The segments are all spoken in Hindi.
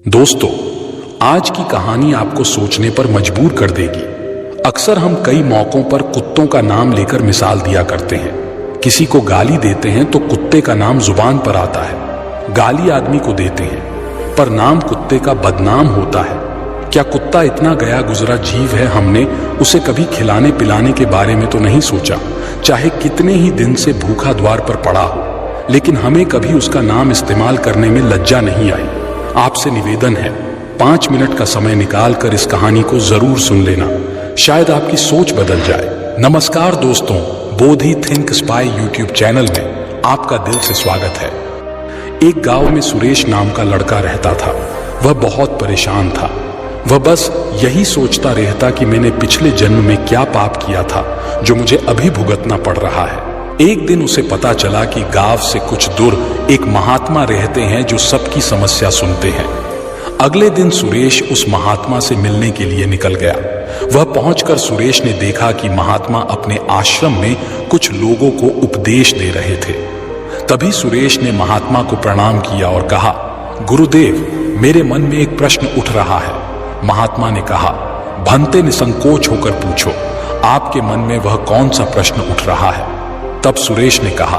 दोस्तों, आज की कहानी आपको सोचने पर मजबूर कर देगी। अक्सर हम कई मौकों पर कुत्तों का नाम लेकर मिसाल दिया करते हैं। किसी को गाली देते हैं तो कुत्ते का नाम जुबान पर आता है। गाली आदमी को देते हैं पर नाम कुत्ते का बदनाम होता है। क्या कुत्ता इतना गया गुजरा जीव है, हमने उसे कभी खिलाने पिलाने के बारे में तो नहीं सोचा, चाहे कितने ही दिन से भूखा द्वार पर पड़ा हो। लेकिन हमें कभी उसका नाम इस्तेमाल करने में लज्जा नहीं आई। आपसे निवेदन है, 5 मिनट का समय निकाल कर इस कहानी को जरूर सुन लेना, शायद आपकी सोच बदल जाए। नमस्कार दोस्तों, बोधि थिंक स्पाई यूट्यूब चैनल में आपका दिल से स्वागत है। एक गांव में सुरेश नाम का लड़का रहता था। वह बहुत परेशान था। वह बस यही सोचता रहता कि मैंने पिछले जन्म में क्या पाप किया था जो मुझे अभी भुगतना पड़ रहा है। एक दिन उसे पता चला कि गांव से कुछ दूर एक महात्मा रहते हैं जो सबकी समस्या सुनते हैं। अगले दिन सुरेश उस महात्मा से मिलने के लिए निकल गया। वह पहुंचकर सुरेश ने देखा कि महात्मा अपने आश्रम में कुछ लोगों को उपदेश दे रहे थे। तभी सुरेश ने महात्मा को प्रणाम किया और कहा, गुरुदेव, मेरे मन में एक प्रश्न उठ रहा है। महात्मा ने कहा, भंते निसंकोच होकर पूछो, आपके मन में वह कौन सा प्रश्न उठ रहा है। तब सुरेश ने कहा,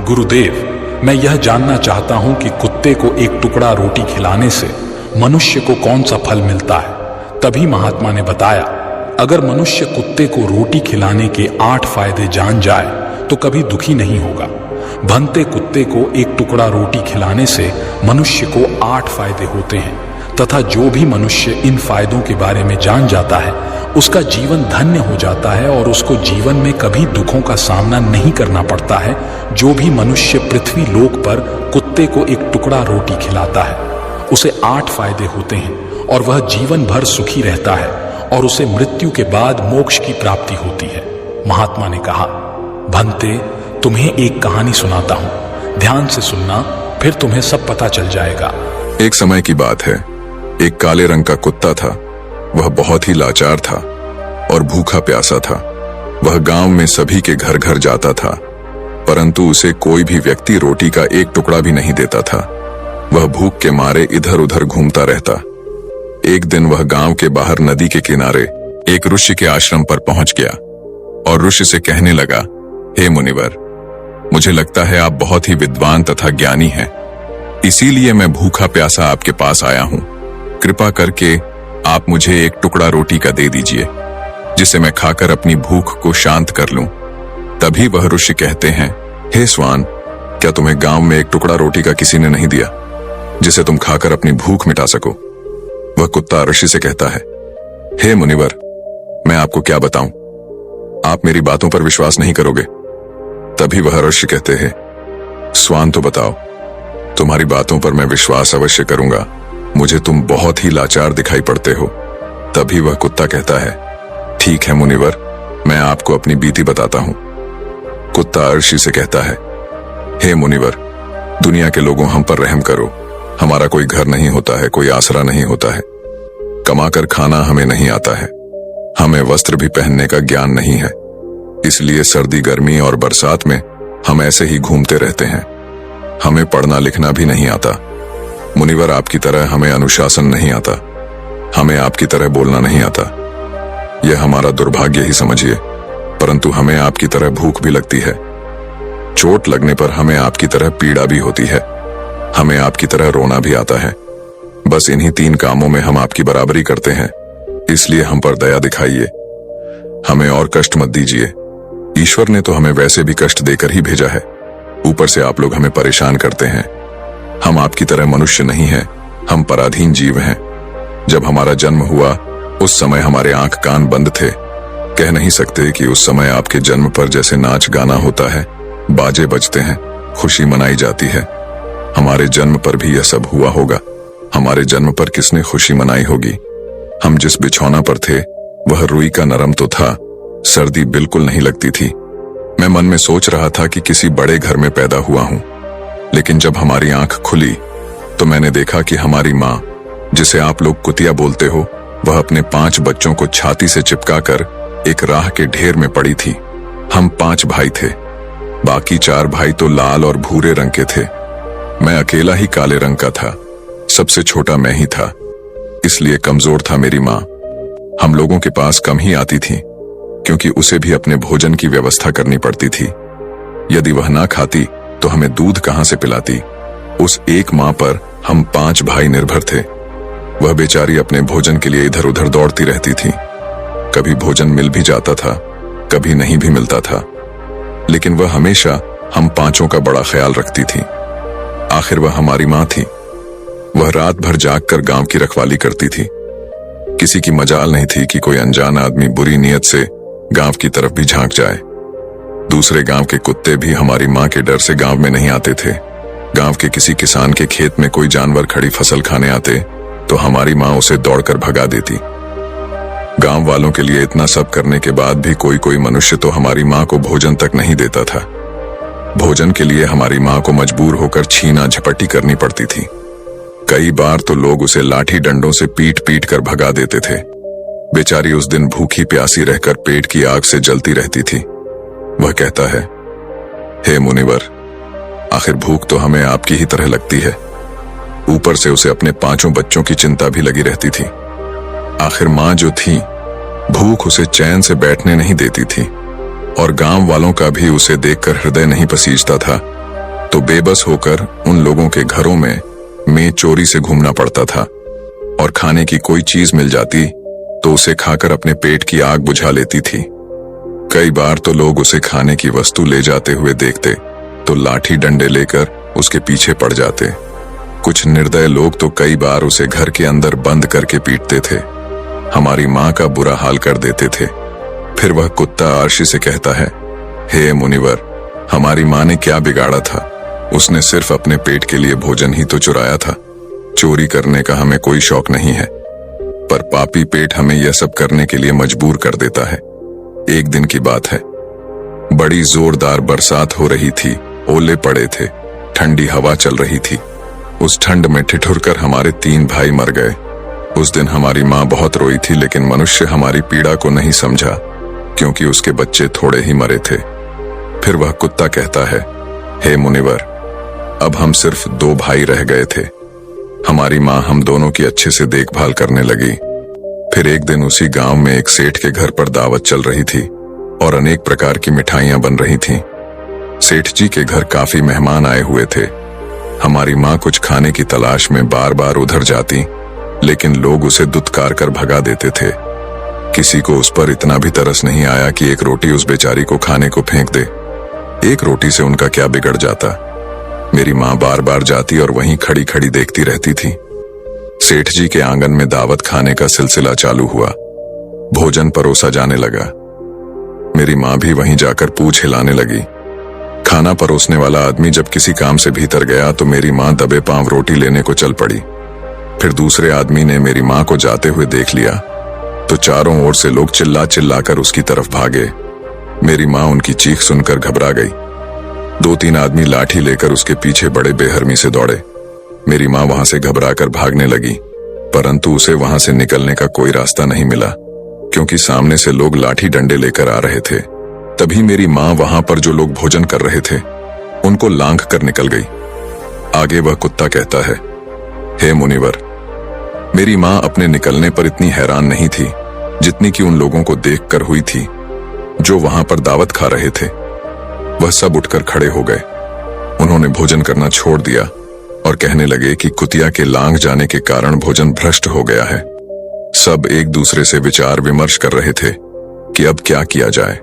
गुरुदेव, मैं यह जानना चाहता हूं कि कुत्ते को एक टुकड़ा रोटी खिलाने से मनुष्य को कौन सा फल मिलता है। तभी महात्मा ने बताया, अगर मनुष्य कुत्ते को रोटी खिलाने के 8 फायदे जान जाए तो कभी दुखी नहीं होगा। भंते कुत्ते को एक टुकड़ा रोटी खिलाने से मनुष्य को 8 फायदे होते हैं तथा जो भी मनुष्य इन फायदों के बारे में जान जाता है उसका जीवन धन्य हो जाता है और उसको जीवन में कभी दुखों का सामना नहीं करना पड़ता है। जो भी मनुष्य पृथ्वी लोक पर कुत्ते को एक टुकड़ा रोटी खिलाता है उसे 8 फायदे होते हैं और वह जीवन भर सुखी रहता है और उसे मृत्यु के बाद मोक्ष की प्राप्ति होती है। महात्मा ने कहा, भंते, तुम्हें एक कहानी सुनाता हूं, ध्यान से सुनना, फिर तुम्हें सब पता चल जाएगा। एक समय की बात है, एक काले रंग का कुत्ता था। वह बहुत ही लाचार था और भूखा प्यासा था। वह गांव में सभी के घर घर जाता था, परंतु उसे कोई भी व्यक्ति रोटी का एक टुकड़ा भी नहीं देता था। वह भूख के मारे इधर उधर घूमता रहता। एक दिन वह गांव के बाहर नदी के किनारे एक ऋषि के आश्रम पर पहुंच गया और ऋषि से कहने लगा, हे मुनिवर, मुझे लगता है आप बहुत ही विद्वान तथा ज्ञानी हैं, इसीलिए मैं भूखा प्यासा आपके पास आया हूं। कृपा करके आप मुझे एक टुकड़ा रोटी का दे दीजिए, जिसे मैं खाकर अपनी भूख को शांत कर लूं। तभी वह ऋषि कहते हैं, हे स्वान, क्या तुम्हें गांव में एक टुकड़ा रोटी का किसी ने नहीं दिया जिसे तुम खाकर अपनी भूख मिटा सको। वह कुत्ता ऋषि से कहता है, हे मुनिवर, मैं आपको क्या बताऊं, आप मेरी बातों पर विश्वास नहीं करोगे। तभी वह ऋषि कहते हैं, स्वान तो बताओ, तुम्हारी बातों पर मैं विश्वास अवश्य करूंगा, मुझे तुम बहुत ही लाचार दिखाई पड़ते हो। तभी वह कुत्ता कहता है, ठीक है मुनिवर, मैं आपको अपनी बीती बताता हूं। कुत्ता ऋषि से कहता है, हे मुनिवर, दुनिया के लोगों, हम पर रहम करो। हमारा कोई घर नहीं होता है, कोई आसरा नहीं होता है, कमाकर खाना हमें नहीं आता है, हमें वस्त्र भी पहनने का ज्ञान नहीं है, इसलिए सर्दी गर्मी और बरसात में हम ऐसे ही घूमते रहते हैं। हमें पढ़ना लिखना भी नहीं आता। मुनिवर, आपकी तरह हमें अनुशासन नहीं आता, हमें आपकी तरह बोलना नहीं आता। यह हमारा दुर्भाग्य ही समझिए, परंतु हमें आपकी तरह भूख भी लगती है। चोट लगने पर हमें आपकी तरह पीड़ा भी होती है, हमें आपकी तरह रोना भी आता है। बस इन्हीं 3 कामों में हम आपकी बराबरी करते हैं, इसलिए हम पर दया दिखाइए, हमें और कष्ट मत दीजिए। ईश्वर ने तो हमें वैसे भी कष्ट देकर ही भेजा है, ऊपर से आप लोग हमें परेशान करते हैं। हम आपकी तरह मनुष्य नहीं हैं, हम पराधीन जीव हैं। जब हमारा जन्म हुआ उस समय हमारे आंख कान बंद थे, कह नहीं सकते कि उस समय आपके जन्म पर जैसे नाच गाना होता है, बाजे बजते हैं, खुशी मनाई जाती है, हमारे जन्म पर भी यह सब हुआ होगा। हमारे जन्म पर किसने खुशी मनाई होगी। हम जिस बिछौना पर थे वह रुई का नरम तो था, सर्दी बिल्कुल नहीं लगती थी। मैं मन में सोच रहा था कि किसी बड़े घर में पैदा हुआ हूं, लेकिन जब हमारी आंख खुली तो मैंने देखा कि हमारी माँ, जिसे आप लोग कुतिया बोलते हो, वह अपने 5 बच्चों को छाती से चिपकाकर एक राह के ढेर में पड़ी थी। हम 5 भाई थे, बाकी 4 भाई तो लाल और भूरे रंग के थे। मैं अकेला ही काले रंग का था। सबसे छोटा मैं ही था, इसलिए कमजोर था मेरी माँ। हम लोगों के पास कम ही आती थी, क्योंकि उसे भी अपने भोजन की व्यवस्था करनी पड़ती थी। यदि वह ना खाती तो हमें दूध कहां से पिलाती। उस एक माँ पर हम 5 भाई निर्भर थे। वह बेचारी अपने भोजन के लिए इधर उधर दौड़ती रहती थी। कभी भोजन मिल भी जाता था, कभी नहीं भी मिलता था, लेकिन वह हमेशा हम 5 का बड़ा ख्याल रखती थी। आखिर वह हमारी माँ थी। वह रात भर जागकर गांव की रखवाली करती थी। किसी की मजाल नहीं थी कि कोई अनजान आदमी बुरी नीयत से गांव की तरफ भी झांक जाए। दूसरे गांव के कुत्ते भी हमारी माँ के डर से गांव में नहीं आते थे। गांव के किसी किसान के खेत में कोई जानवर खड़ी फसल खाने आते तो हमारी माँ उसे दौड़कर भगा देती। गांव वालों के लिए इतना सब करने के बाद भी कोई मनुष्य तो हमारी माँ को भोजन तक नहीं देता था। भोजन के लिए हमारी माँ को मजबूर होकर छीना झपटी करनी पड़ती थी। कई बार तो लोग उसे लाठी डंडों से पीट पीट कर भगा देते थे। बेचारी उस दिन भूखी प्यासी रहकर पेट की आग से जलती रहती थी। वह कहता है, हे मुनिवर, आखिर भूख तो हमें आपकी ही तरह लगती है। ऊपर से उसे अपने 5 बच्चों की चिंता भी लगी रहती थी। आखिर माँ जो थी, भूख उसे चैन से बैठने नहीं देती थी, और गांव वालों का भी उसे देखकर हृदय नहीं पसीजता था। तो बेबस होकर उन लोगों के घरों में चोरी से घूमना पड़ता था, और खाने की कोई चीज मिल जाती तो उसे खाकर अपने पेट की आग बुझा लेती थी। कई बार तो लोग उसे खाने की वस्तु ले जाते हुए देखते तो लाठी डंडे लेकर उसके पीछे पड़ जाते। कुछ निर्दय लोग तो कई बार उसे घर के अंदर बंद करके पीटते थे। हमारी माँ का बुरा हाल कर देते थे। फिर वह कुत्ता आरशी से कहता है, हे मुनिवर, हमारी माँ ने क्या बिगाड़ा था? उसने सिर्फ अपने पेट के लिए भोजन ही तो चुराया था। चोरी करने का हमें कोई शौक नहीं है, पर पापी पेट हमें यह सब करने के लिए मजबूर कर देता है। एक दिन की बात है, बड़ी जोरदार बरसात हो रही थी, ओले पड़े थे, ठंडी हवा चल रही थी। उस ठंड में ठिठुरकर हमारे 3 भाई मर गए। उस दिन हमारी माँ बहुत रोई थी, लेकिन मनुष्य हमारी पीड़ा को नहीं समझा, क्योंकि उसके बच्चे थोड़े ही मरे थे। फिर वह कुत्ता कहता है, हे मुनिवर, अब हम सिर्फ 2 भाई रह गए थे। हमारी माँ हम दोनों की अच्छे से देखभाल करने लगी। फिर एक दिन उसी गांव में एक सेठ के घर पर दावत चल रही थी और अनेक प्रकार की मिठाइयां बन रही थीं। सेठ जी के घर काफी मेहमान आए हुए थे। हमारी माँ कुछ खाने की तलाश में बार बार उधर जाती, लेकिन लोग उसे दुत्कार कर भगा देते थे। किसी को उस पर इतना भी तरस नहीं आया कि एक रोटी उस बेचारी को खाने को फेंक दे। एक रोटी से उनका क्या बिगड़ जाता। मेरी माँ बार बार जाती और वहीं खड़ी खड़ी देखती रहती थी। सेठ जी के आंगन में दावत खाने का सिलसिला चालू हुआ। भोजन परोसा जाने लगा। मेरी माँ भी वहीं जाकर पूंछ हिलाने लगी। खाना परोसने वाला आदमी जब किसी काम से भीतर गया तो मेरी माँ दबे पांव रोटी लेने को चल पड़ी। फिर दूसरे आदमी ने मेरी माँ को जाते हुए देख लिया तो चारों ओर से लोग चिल्ला चिल्लाकर उसकी तरफ भागे। मेरी माँ उनकी चीख सुनकर घबरा गई। 2-3 आदमी लाठी लेकर उसके पीछे बड़े बेहरमी से दौड़े। मेरी माँ वहां से घबराकर भागने लगी, परंतु उसे वहां से निकलने का कोई रास्ता नहीं मिला, क्योंकि सामने से लोग लाठी डंडे लेकर आ रहे थे। तभी मेरी माँ वहां पर जो लोग भोजन कर रहे थे उनको लांघ कर निकल गई। आगे वह कुत्ता कहता है, हे मुनिवर, मेरी माँ अपने निकलने पर इतनी हैरान नहीं थी जितनी कि उन लोगों को देखकर हुई थी जो वहां पर दावत खा रहे थे। वह सब उठकर खड़े हो गए। उन्होंने भोजन करना छोड़ दिया और कहने लगे कि कुतिया के लांघ जाने के कारण भोजन भ्रष्ट हो गया है। सब एक दूसरे से विचार विमर्श कर रहे थे कि अब क्या किया जाए।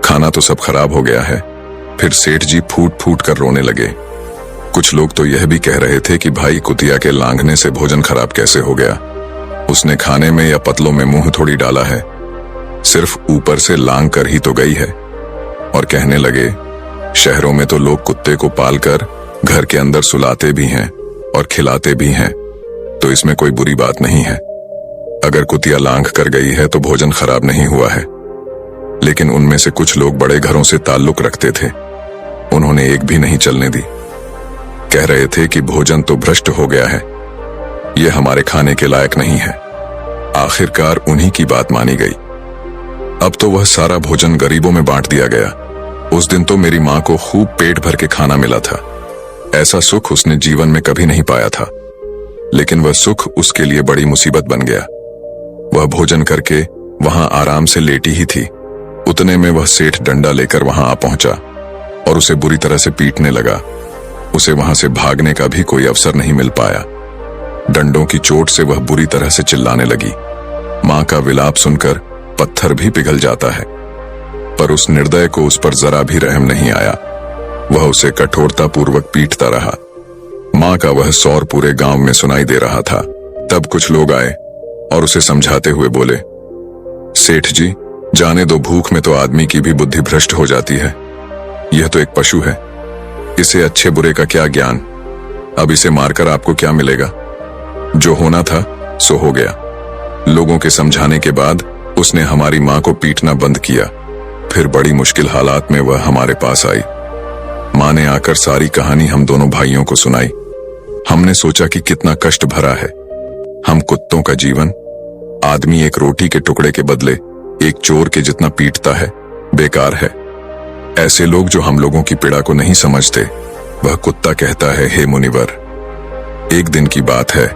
खाना तो सब खराब हो गया है। फिर सेठ जी फूट फूट कर रोने लगे। कुछ लोग तो यह भी कह रहे थे कि भाई कुतिया के लांघने से भोजन खराब कैसे हो गया? उसने खाने में या पतलों में मुंह थोड़ी डाला है, सिर्फ ऊपर से लांघ कर ही तो गई है। और कहने लगे, शहरों में तो लोग कुत्ते को पालकर घर के अंदर सुलाते भी हैं और खिलाते भी हैं, तो इसमें कोई बुरी बात नहीं है। अगर कुतिया लांघ कर गई है तो भोजन खराब नहीं हुआ है। लेकिन उनमें से कुछ लोग बड़े घरों से ताल्लुक रखते थे, उन्होंने एक भी नहीं चलने दी। कह रहे थे कि भोजन तो भ्रष्ट हो गया है, यह हमारे खाने के लायक नहीं है। आखिरकार उन्हीं की बात मानी गई। अब तो वह सारा भोजन गरीबों में बांट दिया गया। उस दिन तो मेरी माँ को खूब पेट भर के खाना मिला था। ऐसा सुख उसने जीवन में कभी नहीं पाया था। लेकिन वह सुख उसके लिए बड़ी मुसीबत बन गया। वह भोजन करके वहां आराम से लेटी ही थी, उतने में वह सेठ डंडा लेकर वहां आ पहुंचा और उसे बुरी तरह से पीटने लगा। उसे वहां से भागने का भी कोई अवसर नहीं मिल पाया। डंडों की चोट से वह बुरी तरह से चिल्लाने लगी। मां का विलाप सुनकर पत्थर भी पिघल जाता है, पर उस निर्दय को उस पर जरा भी रहम नहीं आया। वह उसे कठोरता पूर्वक पीटता रहा। मां का वह सौर पूरे गांव में सुनाई दे रहा था। तब कुछ लोग आए और उसे समझाते हुए बोले, सेठ जी, जाने दो, भूख में तो आदमी की भी बुद्धि भ्रष्ट हो जाती है। यह तो एक पशु है, इसे अच्छे बुरे का क्या ज्ञान। अब इसे मारकर आपको क्या मिलेगा? जो होना था सो हो गया। लोगों के समझाने के बाद उसने हमारी मां को पीटना बंद किया। फिर बड़ी मुश्किल हालात में वह हमारे पास आई। मां ने आकर सारी कहानी हम दोनों भाइयों को सुनाई। हमने सोचा कि कितना कष्ट भरा है। हम कुत्तों का जीवन, आदमी एक रोटी के टुकड़े के बदले एक चोर के जितना पीटता है, बेकार है। ऐसे लोग जो हम लोगों की पीड़ा को नहीं समझते, वह कुत्ता कहता है, हे मुनिवर। एक दिन की बात है,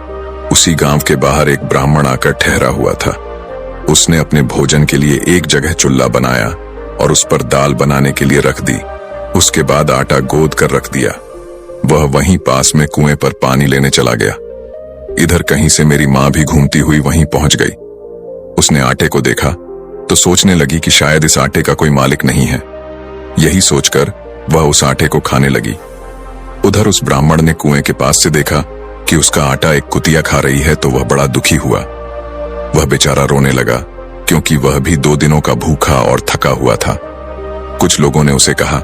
उसी गांव के बाहर एक ब्राह्मण आकर ठहरा हुआ था। उसने अपने भोजन के लिए एक जगह चुल्ला बनाया और उस पर दाल बनाने के लिए रख दी। उसके बाद आटा गोद कर रख दिया। वह वहीं पास में कुएं पर पानी लेने चला गया। इधर कहीं से मेरी मां भी घूमती हुई वहीं पहुंच गई। उसने आटे को देखा तो सोचने लगी कि शायद इस आटे का कोई मालिक नहीं है। यही सोचकर वह उस आटे को खाने लगी। उधर उस ब्राह्मण ने कुएं के पास से देखा कि उसका आटा एक कुतिया खा रही है, तो वह बड़ा दुखी हुआ। वह बेचारा रोने लगा, क्योंकि वह भी 2 दिनों का भूखा और थका हुआ था। कुछ लोगों ने उसे कहा,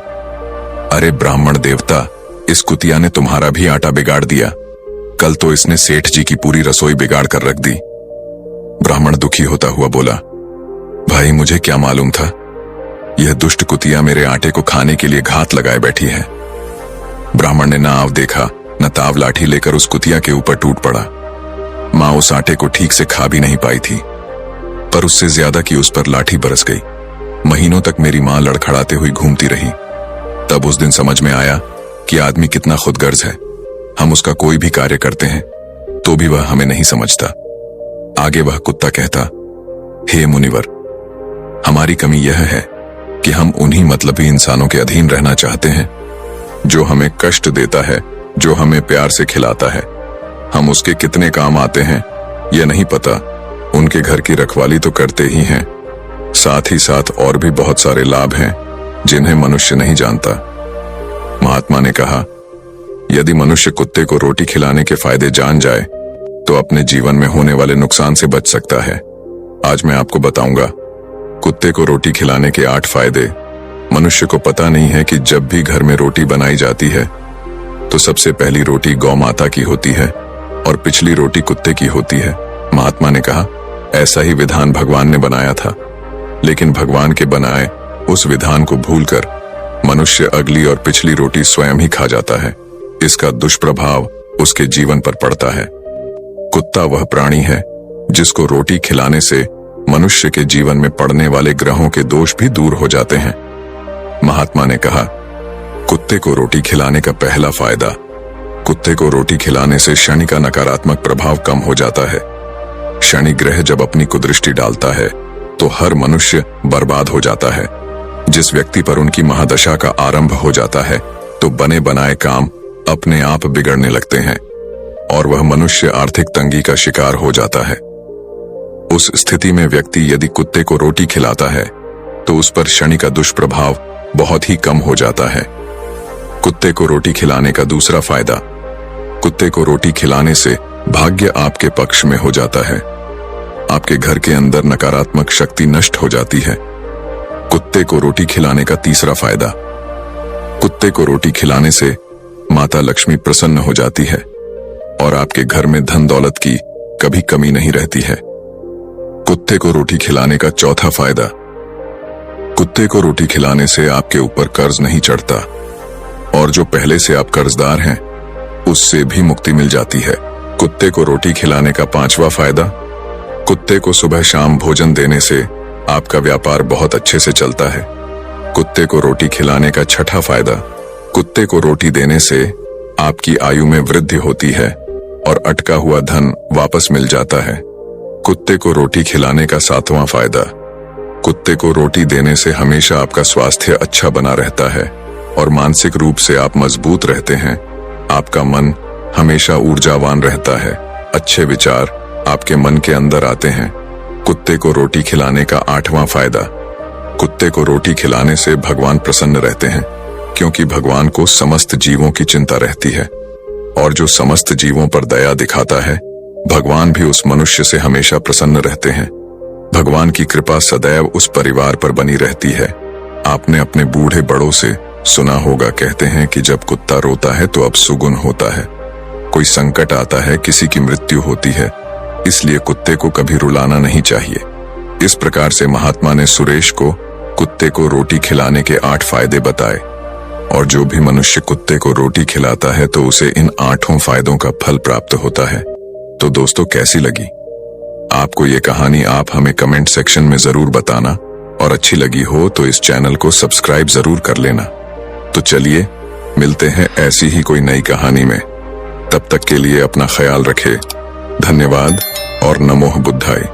अरे ब्राह्मण देवता, इस कुतिया ने तुम्हारा भी आटा बिगाड़ दिया। कल तो इसने सेठ जी की पूरी रसोई बिगाड़ कर रख दी। ब्राह्मण दुखी होता हुआ बोला, भाई मुझे क्या मालूम था, यह दुष्ट कुतिया मेरे आटे को खाने के लिए घात लगाए बैठी है। ब्राह्मण ने न आव देखा न ताव लाठी लेकर उस कुतिया के ऊपर टूट पड़ा। मां उस आटे को ठीक से खा भी नहीं पाई थी, पर उससे ज्यादा कि उस पर लाठी बरस गई। महीनों तक मेरी मां लड़खड़ाते हुई घूमती रही। तब उस दिन समझ में आया कि आदमी कितना खुदगर्ज है। हम उसका कोई भी कार्य करते हैं तो भी वह हमें नहीं समझता। आगे वह कुत्ता कहता, हे मुनिवर, हमारी कमी यह है कि हम उन्हीं मतलबी इंसानों के अधीन रहना चाहते हैं, जो हमें कष्ट देता है, जो हमें प्यार से खिलाता है। हम उसके कितने काम आते हैं यह नहीं पता। उनके घर की रखवाली तो करते ही हैं, साथ ही साथ और भी बहुत सारे लाभ हैं जिन्हें मनुष्य नहीं जानता। महात्मा ने कहा, यदि मनुष्य कुत्ते को रोटी खिलाने के फायदे जान जाए तो अपने जीवन में होने वाले नुकसान से बच सकता है। आज मैं आपको बताऊंगा कुत्ते को रोटी खिलाने के 8 फायदे। मनुष्य को पता नहीं है कि जब भी घर में रोटी बनाई जाती है तो सबसे पहली रोटी गौ माता की होती है और पिछली रोटी कुत्ते की होती है। महात्मा ने कहा, ऐसा ही विधान भगवान ने बनाया था, लेकिन भगवान के बनाए उस विधान को भूलकर मनुष्य अगली और पिछली रोटी स्वयं ही खा जाता है। इसका दुष्प्रभाव उसके जीवन पर पड़ता है। कुत्ता वह प्राणी है जिसको रोटी खिलाने से मनुष्य के जीवन में पड़ने वाले ग्रहों के दोष भी दूर हो जाते हैं। महात्मा ने कहा, कुत्ते को रोटी खिलाने का पहला फायदा, कुत्ते को रोटी खिलाने से शनि का नकारात्मक प्रभाव कम हो जाता है। शनि ग्रह जब अपनी कुदृष्टि डालता है तो हर मनुष्य बर्बाद हो जाता है। जिस व्यक्ति पर उनकी महादशा का आरंभ हो जाता है तो बने बनाए काम अपने आप बिगड़ने लगते हैं और वह मनुष्य आर्थिक तंगी का शिकार हो जाता है। उस स्थिति में व्यक्ति यदि कुत्ते को रोटी खिलाता है तो उस पर शनि का दुष्प्रभाव बहुत ही कम हो जाता है। कुत्ते को रोटी खिलाने का दूसरा फायदा, कुत्ते को रोटी खिलाने से भाग्य आपके पक्ष में हो जाता है। आपके घर के अंदर नकारात्मक शक्ति नष्ट हो जाती है। कुत्ते को रोटी खिलाने का तीसरा फायदा, कुत्ते को रोटी खिलाने से माता लक्ष्मी प्रसन्न हो जाती है और आपके घर में धन दौलत की कभी कमी नहीं रहती है। कुत्ते को रोटी खिलाने का चौथा फायदा, कुत्ते को रोटी खिलाने से आपके ऊपर कर्ज नहीं चढ़ता और जो पहले से आप कर्जदार हैं उससे भी मुक्ति मिल जाती है। कुत्ते को रोटी खिलाने का पांचवा फायदा, कुत्ते को सुबह शाम भोजन देने से आपका व्यापार बहुत अच्छे से चलता है। कुत्ते को रोटी खिलाने का छठा फायदा, कुत्ते को रोटी देने से आपकी आयु में वृद्धि होती है और अटका हुआ धन वापस मिल जाता है। कुत्ते को रोटी खिलाने का 7वां फायदा। कुत्ते को रोटी देने से हमेशा आपका स्वास्थ्य अच्छा बना रहता है और मानसिक रूप से आप मजबूत रहते हैं। आपका मन हमेशा ऊर्जावान रहता है। अच्छे विचार आपके मन के अंदर आते हैं। कुत्ते को रोटी खिलाने का 8वां फायदा। कुत्ते को रोटी खिलाने से भगवान प्रसन्न रहते हैं, क्योंकि भगवान को समस्त जीवों की चिंता रहती है और जो समस्त जीवों पर दया दिखाता है, भगवान भी उस मनुष्य से हमेशा प्रसन्न रहते हैं। भगवान की कृपा सदैव उस परिवार पर बनी रहती है। आपने अपने बूढ़े बड़ों से सुना होगा, कहते हैं कि जब कुत्ता रोता है तो अब सुगुन होता है। कोई संकट आता है, किसी की मृत्यु होती है, इसलिए कुत्ते को कभी रुलाना नहीं चाहिए। इस प्रकार से महात्मा ने सुरेश को कुत्ते को रोटी खिलाने के 8 फायदे बताए और जो भी मनुष्य कुत्ते को रोटी खिलाता है तो उसे इन 8 फायदों का फल प्राप्त होता है। तो दोस्तों, कैसी लगी आपको ये कहानी? आप हमें कमेंट सेक्शन में जरूर बताना और अच्छी लगी हो तो इस चैनल को सब्सक्राइब जरूर कर लेना। तो चलिए मिलते हैं ऐसी ही कोई नई कहानी में। तब तक के लिए अपना ख्याल रखें। धन्यवाद और नमो बुद्धाय।